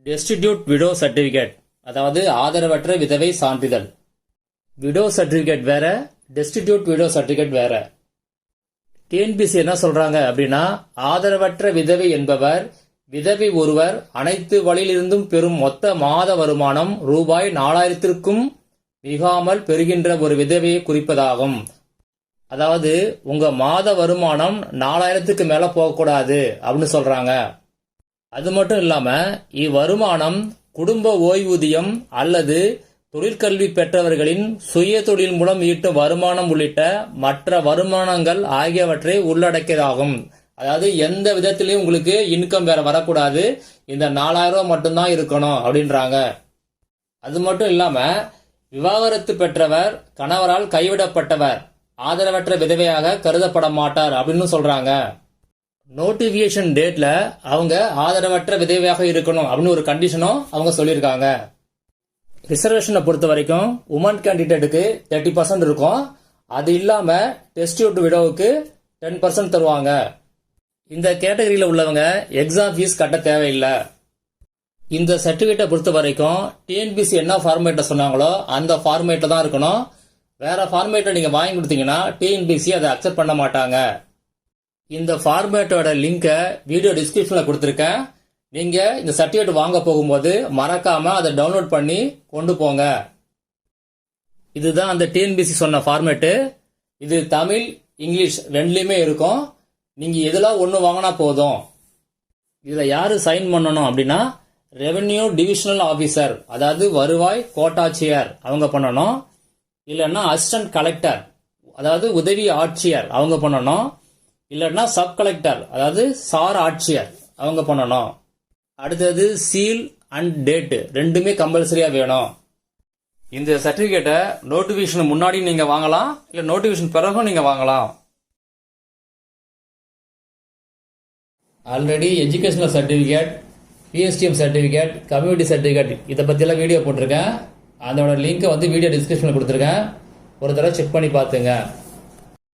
Destitute widow certificate, அதாவது ஆதரவற்ற விதவை சான்றிதழ். விடோ சர்டிபிகேட் வேற, டெஸ்டிடியூட் விடோ சர்டிபிகேட் வேற. டிஎன்பிசி என்ன சொல்றாங்க அப்படின்னா, ஆதரவற்ற விதவை என்பவர் விதவை ஒருவர் அனைத்து வழியிலிருந்தும் பெறும் மொத்த மாத வருமானம் ரூபாய் 4000க்கும் மிகாமல் பெறுகின்ற ஒரு விதவையை குறிப்பதாகும். அதாவது உங்க மாத வருமானம் 4000க்கு மேல போகக்கூடாது அப்படின்னு சொல்றாங்க. அது மட்டும் இல்லாம இவ்வருமானம் குடும்ப ஓய்வூதியம் அல்லது தொழிற்கல்வி பெற்றவர்களின் சுய தொழில் மூலம் ஈட்டும் வருமானம் உள்ளிட்ட மற்ற வருமானங்கள் ஆகியவற்றை உள்ளடக்கியதாகும். அதாவது எந்த விதத்திலையும் உங்களுக்கு இன்கம் வேற வரக்கூடாது, இந்த 4000 ரூபாய் மட்டும்தான் இருக்கணும் அப்படின்றாங்க. அது மட்டும் இல்லாம விவாகரத்து பெற்றவர் கணவரால் கைவிடப்பட்டவர் ஆதரவற்ற விதவையாக கருதப்பட மாட்டார் அப்படின்னு சொல்றாங்க. நோட்டிபிகேஷன் டேட்ல அவங்க ஆதரவற்ற விதவையாக இருக்கணும் அப்படின்னு ஒரு கண்டிஷனும் அவங்க சொல்லியிருக்காங்க. ரிசர்வேஷனை பொறுத்த வரைக்கும் உமன் கேண்டிடேட்டுக்கு 30% இருக்கும். அது இல்லாம டெஸ்டிடியூட் விடோவுக்கு 10% தருவாங்க. இந்த கேட்டகரியில உள்ளவங்க எக்ஸாம் ஃபீஸ் கட்ட தேவையில்லை. இந்த சர்டிபிகேட்டை பொறுத்த வரைக்கும் டிஎன்பிசி என்ன ஃபார்மேட்டை சொன்னாங்களோ அந்த ஃபார்மேட்ல தான் இருக்கணும். வேற ஃபார்மேட்டை நீங்க வாங்கி கொடுத்தீங்கன்னா டிஎன்பிசி அதை அக்செப்ட் பண்ண மாட்டாங்க. இந்த ஃபார்மேட்டோட லிங்கை வீடியோ டிஸ்கிரிப்ஷன்ல கொடுத்துருக்கேன். நீங்க இந்த சர்டிபிகேட் வாங்க போகும்போது மறக்காம அதை டவுன்லோட் பண்ணி கொண்டு போங்க. இதுதான் அந்த டிஎன்பிசி சொன்ன ஃபார்மேட்டு. இது தமிழ் இங்கிலீஷ் ரெண்டுலயுமே இருக்கும். நீங்க எதுல ஒண்ணு வாங்கினா போதும். இதுல யாரு சைன் பண்ணணும் அப்படின்னா ரெவென்யூ டிவிஷனல் ஆபீசர், அதாவது வருவாய் கோட்டாட்சியர் அவங்க பண்ணணும். இல்லைன்னா அசிஸ்டன்ட் கலெக்டர், அதாவது உதவி ஆட்சியர் அவங்க பண்ணணும். இல்லைன்னா சப் கலெக்டர், அதாவது சார் ஆட்சியர் அவங்க பண்ணணும். அடுத்தது சீல் அண்ட் டேட் ரெண்டுமே கம்பல்சரியா வேணும். இந்த சர்டிபிகேட்டை நோட்டிபிகேஷன் முன்னாடி நீங்க வாங்கலாம், இல்ல நோட்டிபிகேஷன் பிறகும் நீங்க வாங்கலாம். Already educational certificate, PSTM certificate, community certificate இதை பத்தியெல்லாம் வீடியோ போட்டிருக்கேன். அதோட லிங்கை வந்து வீடியோ டிஸ்கிரிப்ஷன்ல கொடுத்துருக்கேன். ஒரு தடவை செக் பண்ணி பார்த்துங்க.